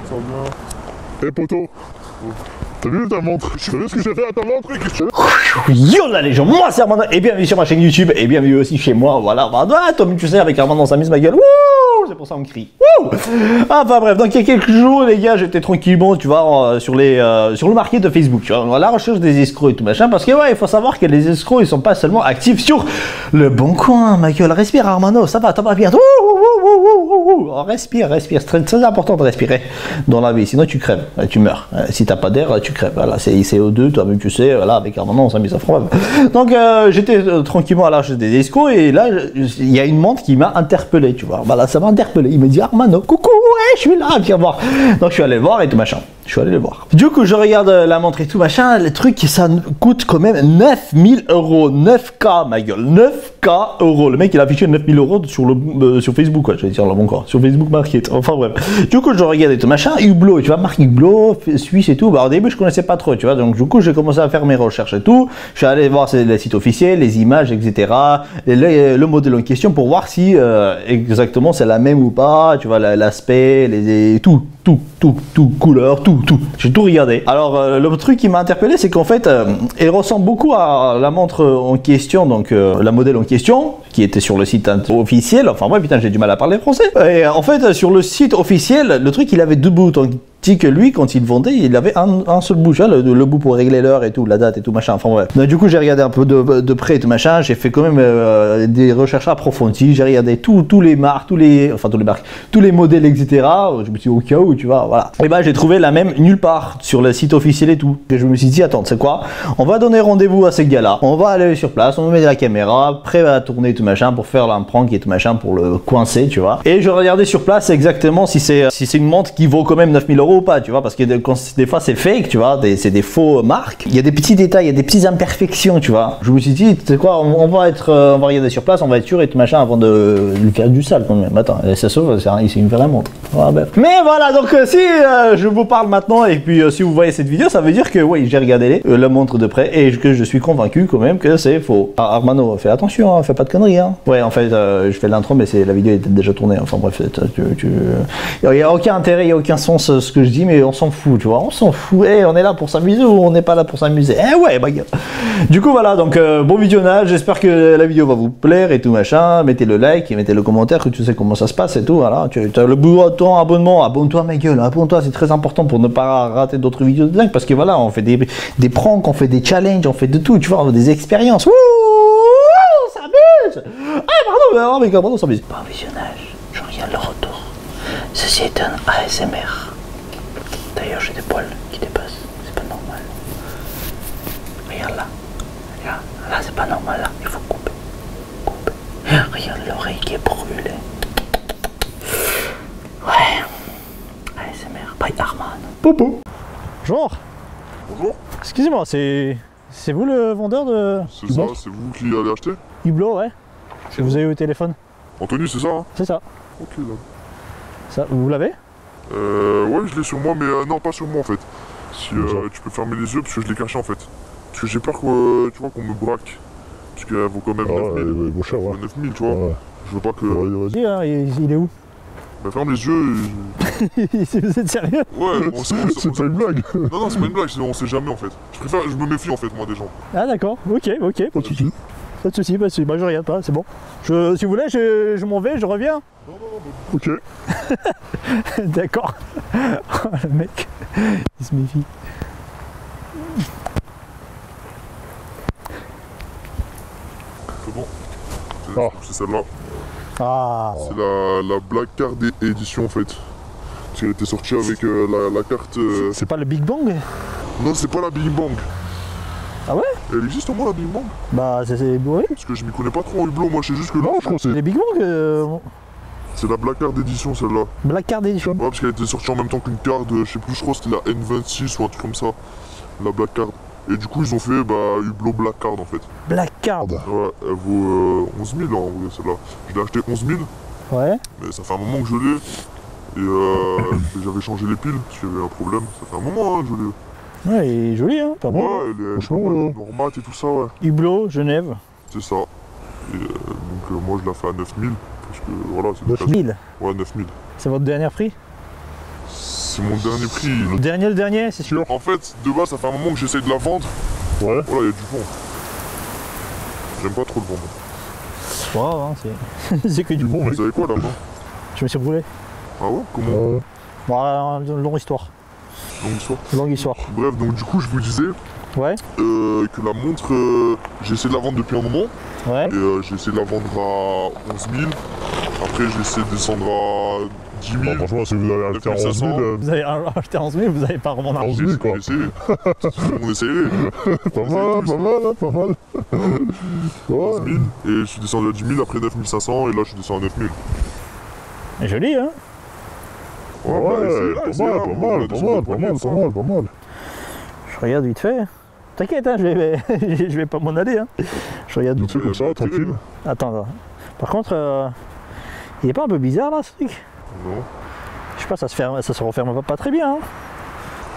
Eh poto, t'as vu ta montre? T'as vu ce que j'ai fait à ta montre? Yo la légende, moi c'est Armand et bienvenue sur ma chaîne YouTube et bienvenue aussi chez moi, voilà, Tom tu sais avec Armand on s'amuse ma gueule, wouh, c'est pour ça on crie, wouh. Enfin bref, donc il y a quelques jours les gars j'étais tranquillement, tu vois, sur le market de Facebook, tu vois, à la recherche des escrocs et tout machin, parce que ouais, il faut savoir que les escrocs ils sont pas seulement actifs sur le bon coin, ma gueule, respire Armano, ça va bien, respire, c'est très important de respirer dans la vie, sinon tu crèves, tu meurs, si t'as pas d'air, tu crèves, voilà, c'est CO2, toi-même tu sais, voilà, avec Armano on s'amuse à fond. Donc j'étais tranquillement à la recherche des escrocs et là il y a une montre qui m'a interpellé, tu vois, voilà, ça m'a interpellé, il me dit Armano, coucou, ouais, je suis là, viens voir. Donc je suis allé le voir et tout machin. Je suis allé le voir. Du coup, je regarde la montre et tout machin. Le truc, ça coûte quand même 9000 euros. 9K, ma gueule. 9K euros. Le mec, il a affiché 9000 euros sur Facebook, quoi. Je vais dire là, bon corps. Sur Facebook Market. Enfin, bref. Du coup, je regarde et tout machin. Hublot, tu vois, marque Hublot, Suisse et tout. Bah, au début, je connaissais pas trop, tu vois. Donc, du coup, j'ai commencé à faire mes recherches et tout. Je suis allé voir les sites officiels, les images, etc. Et le modèle en question pour voir si exactement c'est la même ou pas. Tu vois, l'aspect, tout, couleur, tout. J'ai tout regardé. Alors, le truc qui m'a interpellé, c'est qu'en fait, elle ressemble beaucoup à la montre en question, donc la modèle en question, qui était sur le site officiel. Enfin, moi, putain, j'ai du mal à parler français. Et en fait, sur le site officiel, le truc, il avait deux bouts. Que lui, quand il vendait, il avait un seul bout, le bout pour régler l'heure et tout, la date et tout machin. Enfin ouais. Donc, du coup, j'ai regardé un peu de près et tout machin. J'ai fait quand même des recherches approfondies. J'ai regardé tous les marques, tous les modèles, etc. Je me suis dit au cas où, tu vois, voilà. Et ben, j'ai trouvé la même nulle part sur le site officiel et tout. Et je me suis dit, attends, c'est quoi? On va donner rendez-vous à ces gars-là. On va aller sur place, on va mettre la caméra, prêt à tourner et tout machin pour faire un prank et tout machin pour le coincer, tu vois. Et je regardais sur place exactement si c'est une montre qui vaut quand même 9000 euros ou pas, tu vois, parce que des fois c'est fake, tu vois, c'est des faux marques. Il y a des petits détails, il y a des petites imperfections, tu vois. Je me suis dit, tu sais quoi, on va regarder sur place, on va être sûr et tout machin avant de lui faire du sale quand même. Attends, ça sauve, c'est une vraie montre. Voilà, bref. Mais voilà, donc si je vous parle maintenant et puis si vous voyez cette vidéo, ça veut dire que oui, j'ai regardé la montre de près et que je suis convaincu quand même que c'est faux. Armano, fais attention, hein, fais pas de conneries. Hein. Ouais, en fait, je fais l'intro, mais la vidéo était déjà tournée. Enfin bref, il n'y a aucun intérêt, il n'y a aucun sens ce que je dis, mais on s'en fout, tu vois, on s'en fout. Hey, on est là pour s'amuser ou on n'est pas là pour s'amuser? Eh ouais, bah gars. Du coup, voilà, donc bon visionnage, j'espère que la vidéo va vous plaire et tout machin. Mettez le like et mettez le commentaire, que tu sais comment ça se passe et tout, voilà. Tu as le bouton abonnement, abonne-toi ma gueule, abonne-toi, c'est très important pour ne pas rater d'autres vidéos de dingue, parce que voilà, on fait des pranks, on fait des challenges, on fait de tout, tu vois, on a des expériences. Wouh, on s'amuse. Ah, pardon, mais comment on s'amuse? Bon visionnage, je regarde le retour. Ceci est un ASMR. D'ailleurs, j'ai des poils qui dépassent, c'est pas normal. Regarde là, là c'est pas normal, là, il faut couper. Regarde l'oreille qui est brûlée. Ouais, ASMR, by Arman. Popo. Bonjour. Bonjour. Excusez-moi, c'est vous le vendeur de... C'est ça, c'est vous qui allez acheter? Hublot, ouais. Que vous avez eu au téléphone. Anthony, c'est ça hein? C'est ça. Ok, là. Ça, vous l'avez? Ouais, je l'ai sur moi, mais non, pas sur moi en fait. Si tu peux fermer les yeux, parce que je l'ai caché en fait. Parce que j'ai peur que, tu vois, qu'on me braque. Parce qu'elle vaut quand même 9000. Bon cher, ouais. 9000, tu vois. Ouais. Je veux pas que... Il est où? Bah ferme les yeux et... Vous êtes sérieux? Ouais, c'est pas une blague. Non, c'est pas une blague, on sait jamais en fait. Je me méfie en fait, moi, des gens. Ah d'accord, ok, pas de soucis. Pas de soucis, moi je regarde pas, c'est bon. Si vous voulez, je m'en vais, je reviens. Non. Ok. D'accord. Oh, le mec, il se méfie. C'est bon. C'est celle-là. Ah. C'est la Black Card édition en fait. Parce qu'elle était sortie avec la carte... C'est pas le Big Bang? Non, c'est pas la Big Bang. Ah ouais? Elle existe au moins la Big Bang? Bah c'est... Oui. Parce que je m'y connais pas trop en hublot, moi je sais juste que là... Non, je crois que c'est... Les Big Bang C'est la Black Card édition celle-là. Black Card édition? Ouais, parce qu'elle était sortie en même temps qu'une carte, je sais plus, je crois que c'était la N26 ou un truc comme ça. La Black Card. Et du coup ils ont fait Hublot Black Card en fait. Black Card? Ouais, elle vaut 11 000 en vrai celle-là. Je l'ai acheté 11 000. Ouais. Mais ça fait un moment que je l'ai. Et j'avais changé les piles parce qu'il y avait un problème. Ça fait un moment hein, que je l'ai. Ouais, il est joli, hein, pas bon. Ouais, elle est normale et tout ça, ouais. Hublot, Genève. C'est ça. Et donc moi je la fais à 9000. Parce que voilà, c'est 9000? Ouais, 9000. C'est votre dernier prix? C'est mon dernier prix. Le dernier, c'est sûr. En fait, de base, ça fait un moment que j'essaye de la vendre. Ouais. Voilà, il y a du vent. J'aime pas trop le vent. Wow, hein, c'est que du bon. Vous savez quoi là-bas? Je me suis brûlé. Ah ouais? Comment? Bon, longue histoire. Longue histoire. Longue histoire. Bref, donc du coup, je vous disais Ouais. que la montre, j'ai essayé de la vendre depuis un moment. Ouais. Et j'ai essayé de la vendre à 11 000. Après, j'ai essayé de descendre à 10 000. Bah, franchement, si vous avez acheté à 11 000, Vous avez acheté à 11 000, vous n'avez pas revendre un 11 000 quoi. On essayait. Pas mal, pas mal, hein, pas mal. 11 Ouais. 000. Et je suis descendu à 10 000, après 9 500. Et là, je suis descendu à 9 000. Joli, hein. Ouais, pas mal. Je regarde vite fait. T'inquiète, hein, je vais pas m'en aller. Hein. Je regarde Tu vite sais, comme ça, tranquille. Attends, là. Par contre, il est pas un peu bizarre là ce truc? Non. Je sais pas, ça se referme pas très bien. Hein.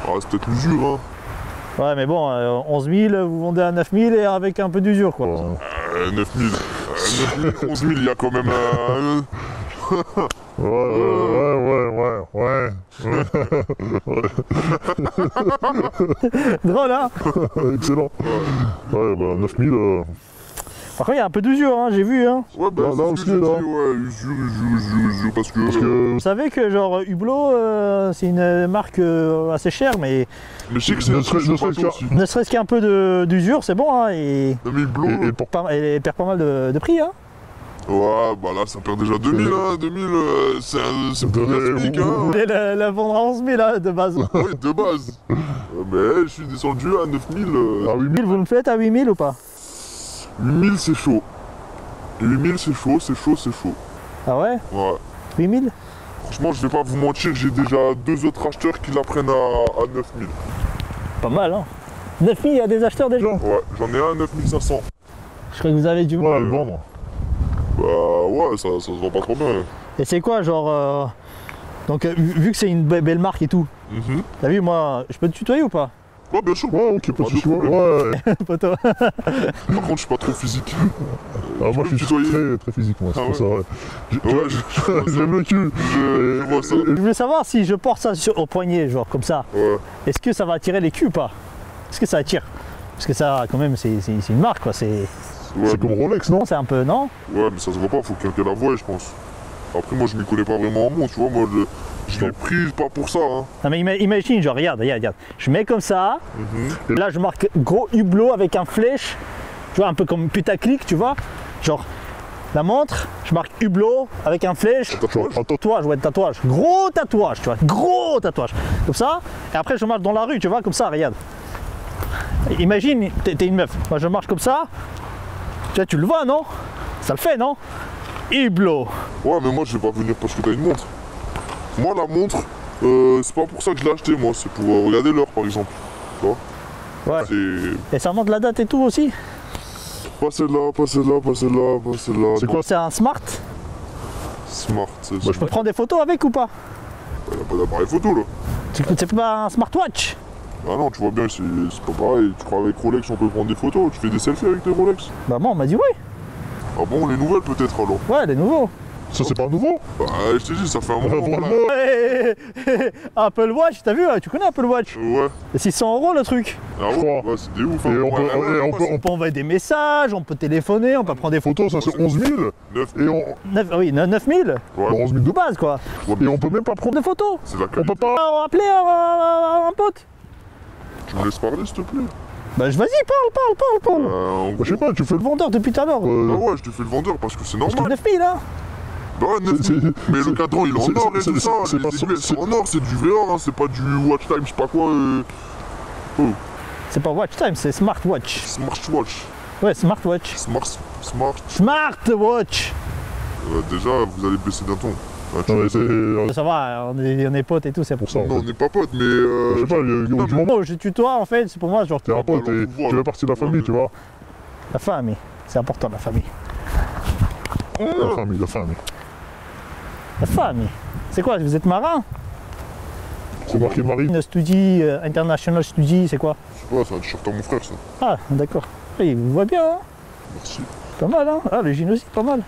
Ah, c'est peut-être l'usure, hein. Ouais, mais bon, 11 000, vous vendez à 9 000 et avec un peu d'usure quoi. Ouais. 9 000. 11 000, il y a quand même. Ouais. Drôle, hein. Excellent. Ouais, bah 9 000. Par contre, il y a un peu d'usure, hein, j'ai vu. Hein. Ouais, bah, Là, c'est ce aussi, que j'ai dit, là. ouais, usure, parce que. Vous savez que genre Hublot, c'est une marque assez chère, mais Mais je sais que c'est Ne un truc serait- ne de serait-ce bateau qu'à- aussi. ne serait-ce qu'un peu d'usure, c'est bon, hein, et Non, mais Hublot, Et pour elle perd pas mal de prix. Hein. ouais, bah là, ça perd déjà 2000, hein. 2000, c'est plus Ouais, gaspillé, hein. Vous voulez la vendre à 11 000 hein, de base. Oui, de base. Mais je suis descendu à 9000. Ah oui, 1000, vous me faites à 8 000 ou pas? 8000, c'est chaud. 8000, c'est chaud. Ah ouais? Ouais. 8 000? Franchement, je vais pas vous mentir, j'ai déjà 2 autres acheteurs qui la prennent à 9000. Pas mal, hein. 9 000, il y a des acheteurs déjà? Ouais, j'en ai un à 9500. Je crois que vous avez du mal. ouais, le vendre. Bah ouais, ça se vend pas trop bien. Et c'est quoi, genre. Donc, vu que c'est une belle marque et tout, t'as vu, moi, je peux te tutoyer ou pas? Ouais, bien sûr. Ouais, ok, pas de Pas de soucis. Ouais. problème. Poteau. Par contre, je suis pas trop physique. Ah, moi, je suis tutoyer. très, très physique, moi, c'est Ah pour ça, ouais. Ouais, J'aime le cul. je vois ça. Je voulais savoir si je porte ça au poignet, genre comme ça, Ouais. est-ce que ça va attirer les culs ou pas? Est-ce que ça attire? Parce que ça, quand même, c'est une marque, quoi. Ouais, C'est comme Rolex, non? C'est un peu, non? ouais, mais ça se voit pas, faut quelqu'un la voie, je pense. Après, moi, je m'y connais pas vraiment en montre, tu vois. Moi, je l'ai pris pas pour ça, hein. Non, mais imagine, genre, regarde. Je mets comme ça, là, je marque gros hublot avec un flèche, tu vois, un peu comme putaclic, tu vois. Genre, la montre, je marque hublot avec un flèche. Tatouage. Un Tatouage, ouais, tatouage. Gros tatouage, tu vois. Gros tatouage. Comme ça. Et après, je marche dans la rue, tu vois, comme ça, regarde. Imagine, t'es une meuf. Moi, je marche comme ça. Tu vois, tu le vois, non? Ça le fait, non? Hublot. Ouais, mais moi, je vais pas venir parce que t'as une montre. Moi, la montre, c'est pas pour ça que je l'ai acheté, moi. C'est pour regarder l'heure, par exemple. Tu vois? Ouais. C'est. Et ça montre la date et tout aussi. Pas celle-là, pas celle-là, pas celle-là, pas celle-là. C'est quoi? C'est un smart. Smart, c'est Je peux prendre des photos avec ou pas? Il n'y a pas d'appareil photo, là. C'est pas un smartwatch. Ah non, tu vois bien, c'est pas pareil. Tu crois avec Rolex, on peut prendre des photos? Tu fais des selfies avec tes Rolex? Bah moi, on m'a dit oui. Ah bon, les nouvelles, peut-être, alors? Ouais, les nouveaux. Ça, c'est pas nouveau? Bah, je t'ai dit, ça fait un moment. Vraiment? Apple Watch, t'as vu? Tu connais Apple Watch? Ouais. C'est 600 € le truc. Ah ouais, crois. ouais, c'est des ouf, hein. Et on Ouais, peut- ouais, et on ouais, peut- On peut envoyer des messages, on peut téléphoner, on peut prendre des photos. Photo, ça, c'est 11 000. 9 Et on. 9 000 Ouais. Bah, 11 000 de de base quoi. Ouais, Et on peut même pas prendre. Prendre des photos. c'est la On qualité. peut pas. On va appeler un pote. Tu me laisses parler, s'il te plaît? Bah vas-y, parle. En Bah, je sais pas, tu fais Le vendeur depuis tout à l'heure. Ah le. ouais, je te fais le vendeur parce que c'est Parce que normal. 9 000 hein. Bah ouais, 9 000. Mais le c'est- cadran, il est en c'est- or et c'est- tout ça. c'est Les pas- aiguilles, elles c'est- sont en or, c'est du vrai or, hein. C'est pas du watch time, je sais pas quoi. C'est pas watch time, c'est smartwatch. Smartwatch. Ouais, smartwatch. Smart. Smartwatch. Déjà, vous allez baisser d'un ton. Ah, tu Non, mais sais. c'est. Ça va, on est potes et tout, c'est pour Pour ça. ça, en Non, on fait. n'est pas potes, mais. Je sais pas, du moment. Oh, je tutoie en fait, c'est pour moi, genre T'es un pote, alors, et pouvoir, tu là. fais partie de la famille, tu vois. la famille. C'est important la famille. La famille, la famille. La famille. C'est quoi, vous êtes marin? C'est marqué Marie. Une study, international study, c'est quoi? Je sais pas, c'est un t-shirt à mon frère, ça. Ah, d'accord. Il vous voit bien, hein? Merci. Pas mal, hein? Ah, le jean aussi, pas mal.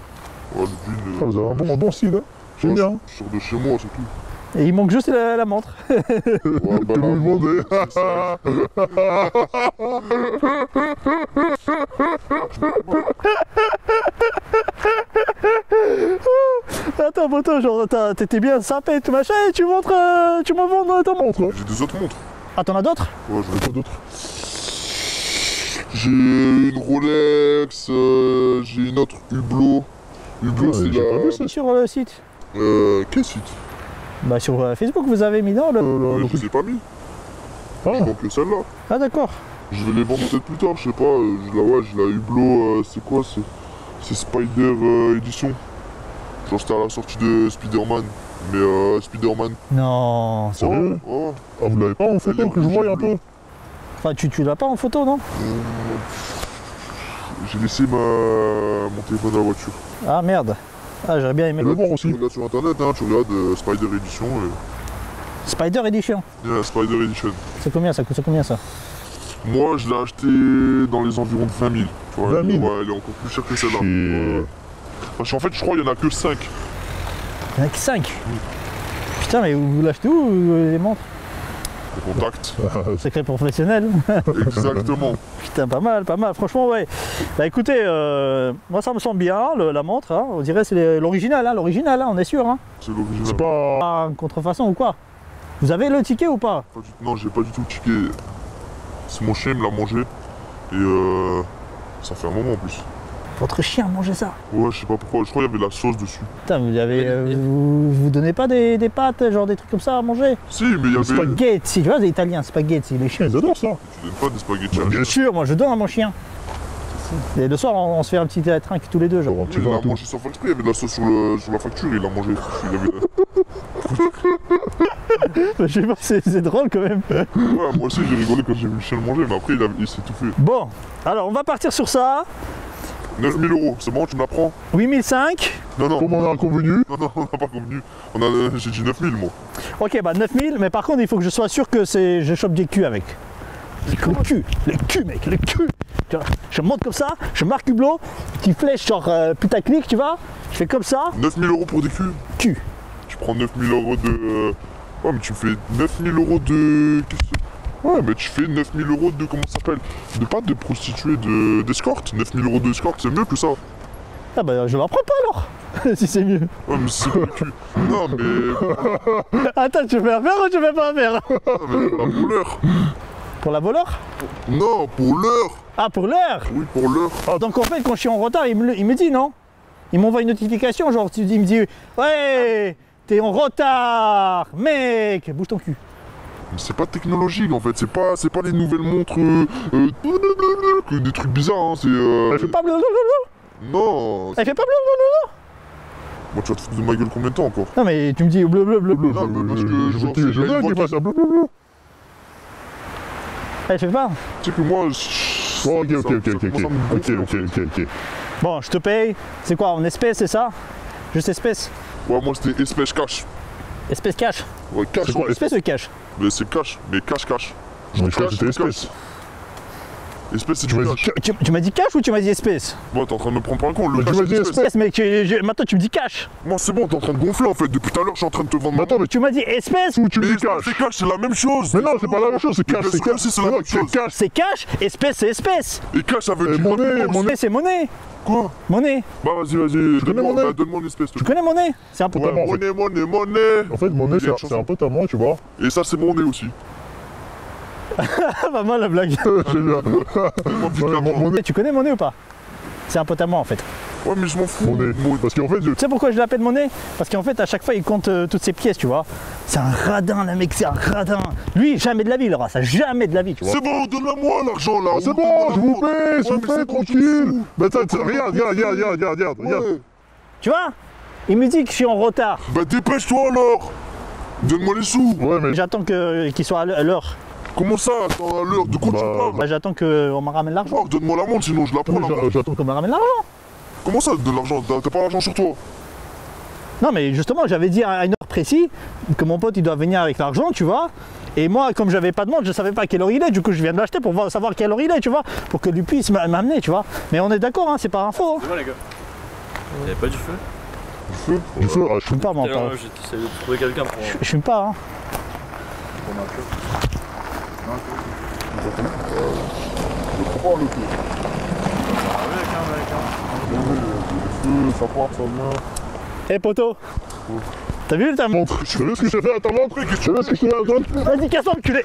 Ouais, le jean. Ah, vous avez un bon style, hein. J'aime bien. Je sors de chez moi, c'est tout. Et il manque juste la montre. Ouais, bah, Tu me demandais. Attends, poto, genre, t'étais bien sapé et tout machin, et tu montres, tu me vends ta montre. Montre. j'ai des autres montres. Ah, t'en as d'autres? Ouais, j'en ai Quoi d'autre? J'ai une Rolex, j'ai une autre Hublot. Hublot, Ouais, c'est j'ai pas vu la... ça. Sur le site. Quel site Bah, sur Facebook, vous avez mis, non Je les ai pas mis. Ah, Il manque que celle-là. Ah, d'accord. Je vais les vendre peut-être plus tard, je sais pas. J'ai la Hublot, c'est quoi? C'est Spider Edition. Genre c'était à la sortie de Spider-Man. Mais Spider-Man. Non. sérieux? Oh, Ah, vous l'avez pas en photo que je vois un peu? Enfin, tu l'as pas en photo, non? J'ai laissé mon téléphone à la voiture. Ah, merde. Ah, j'aurais bien aimé. Je vais voir Tu aussi. regardes sur internet, hein, tu regardes Spider Edition et... Spider Edition. Yeah, Spider Edition. C'est combien ça? Coûte combien ça? Moi, je l'ai acheté dans les environs de 20 000. Tu vois, 20 000? Ouais, elle est encore plus chère que celle-là. Et- Ouais. Parce qu'en fait, je crois qu'il y en a que 5. Il y en a que 5. Putain, mais vous l'achetez où les montres? Au contact. Secret professionnel. Exactement. Putain, pas mal, pas mal. Franchement, ouais. Bah écoutez, moi ça me semble bien, la montre. Hein. On dirait c'est l'original, hein, l'original, hein, on est sûr. Hein. C'est l'original. C'est pas. Pas une contrefaçon ou quoi? Vous avez le ticket ou pas? Non, j'ai pas du tout le ticket. C'est mon chien, il me l'a mangé. Et ça fait un moment en plus. Votre chien a mangé ça. Ouais, je sais pas pourquoi. Je crois qu'il y avait de la sauce dessus. Putain, vous avez, vous donnez pas des pâtes, genre des trucs comme ça à manger? Si, mais il y avait. Spaghetti, tu vois, c'est italien, spaghetti, les chiens. Ils adorent ça. Tu donnes pas des spaghettis à Bien lui. Sûr, moi je donne à mon chien. Et le soir, on se fait un petit trinque tous les deux, genre. Genre un petit Il peu l'a à tout. mangé sans faire exprès. Il y avait de la sauce sur la facture. Il l'a mangé. Il avait... Je sais pas, c'est drôle quand même. Ouais, moi aussi, j'ai rigolé quand j'ai vu le chien le manger. Mais après, il s'est tout fait. Bon, alors on va partir sur ça. 9 000 €, c'est bon, tu me la prends? 8005. Non, non. Comme on a convenu. Non, on n'a pas convenu. J'ai dit 9 000, moi. Ok, bah 9000, mais par contre, il faut que je sois sûr que je chope des culs avec. Le cul, mec, le cul. Tu vois, je monte comme ça, je marque Hublot, petit flèche genre putaclic, tu vois. Je fais comme ça, 9 000 € pour des culs. cul. Tu prends 9 000 € de... Ouais, mais tu fais 9 000 € de... Qu'est-ce que... Ouais, mais tu fais 9 000 € de... Comment ça s'appelle? De pas de prostituée, d'escorte. 9 000 € d'escorte, c'est mieux que ça. Ah bah je la prends pas alors, si c'est mieux. Ouais, mais c'est pour les culs. Non, mais... Attends, tu veux faire ou tu veux pas faire? Non, mais pas pour l'heure. Pour la voleur? Non, pour l'heure. Ah, pour l'heure. Oui, pour l'heure. Donc en fait, quand je suis en retard, il me dit non. Il m'envoie une notification, genre il me dit ouais, t'es en retard, mec, bouge ton cul. Mais c'est pas technologique, en fait. C'est pas les nouvelles montres... des trucs bizarres, hein. C'est... Elle fait pas blablabla. Non. Elle fait pas blablabla. Moi, tu vas te foutre de ma gueule combien de temps encore? Non mais tu me dis blablabla. Non, mais parce que... Je genre, veux elle bien voit qu'il fasse un blablabla. Elle fait pas. Tu sais que moi... Oh, ok. Ok. Bon, je te paye. C'est quoi, en espèces, c'est ça? Juste espèces? Ouais, moi c'était espèce cash. Espèce cash. Ouais, cash, C'est quoi, ouais. Espèce de cash. Mais c'est cash, mais cash. Je crois que Cash, c'était cash. espèce. Espèce, c'est Tu du m'as dit cash. Tu m'as dit cash ou tu m'as dit espèce? Moi, t'es en train de me prendre par un con. Le Mais tu cash, m'as c'est dit espèce. Espèce, mec, maintenant tu me dis cash. Moi, c'est bon, t'es en train de gonfler en fait. Depuis tout à l'heure, je suis en train de te vendre. Mais attends, mais Tu m'as dit espèce. où tu me Mais dis cash? c'est cash, c'est la même chose. Mais non, c'est pas la même chose, c'est cash, Mais c'est bien cash. sûr, c'est la même chose. cash. C'est cash, espèce, c'est espèce. Et cash, ça veut Et dire monnaie, quoi, monnaie. C'est monnaie. Quoi? Monnaie. Bah, vas-y. connais monnaie? Donne-moi une espèce. Tu connais monnaie? C'est un peu Ouais. comme. Monnaie. En fait, mon nez, Il y a une c'est chanson. un pote à moi, tu vois. Et ça, c'est mon nez aussi. Ah, pas mal la blague. J'ai bien. Donne-moi plus Ouais, d'argent. mon nez. Tu connais monnaie ou pas? C'est un pote à moi en fait. Ouais, mais je m'en fous. Mon nez. Parce qu'en fait, Tu sais pourquoi je l'appelle monnaie? Parce qu'en fait à chaque fois il compte toutes ses pièces, tu vois. C'est un radin, le mec, c'est un radin. Lui, jamais de la vie, il aura ça, jamais de la vie, tu vois. C'est bon, donne-la-moi l'argent là. c'est bon, je vous paie, s'il vous mais plaît, c'est bon, tranquille. Mais attends, regarde. Ouais. Tu vois? Il me dit que je suis en retard. Bah, dépêche-toi alors. Donne-moi les sous. Ouais, mais J'attends qu'il soit à l'heure. Comment ça? Attends, à l'heure. De quoi tu Bah, parles? Bah, j'attends qu'on me ramène l'argent. Oh, donne-moi la montre, sinon je la prends la montre. j'attends. Qu'on me ramène l'argent. Comment ça, de l'argent? T'as pas l'argent sur toi? Non mais justement j'avais dit à une heure précise que mon pote il doit venir avec l'argent, tu vois. Et moi comme j'avais pas de montre, je savais pas à quelle heure il est, du coup je viens de l'acheter pour savoir à quelle heure il est, tu vois. Pour que lui puisse m'amener, tu vois. Mais on est d'accord, hein, c'est pas un faux. Hein. C'est bon les gars. Y'avait pas du feu? Du feu, ah, Je fume pas, moi. Pas. J'essaie de trouver quelqu'un pour. Je fume pas, hein. Je crois le feu. Le feu, ça part, ça vient. Eh poto, t'as vu ta montre? Tu sais ce que j'ai fait à ta montre? Tu sais ce que j'ai fait à ta montre? Vas-y, casse-toi, enculé.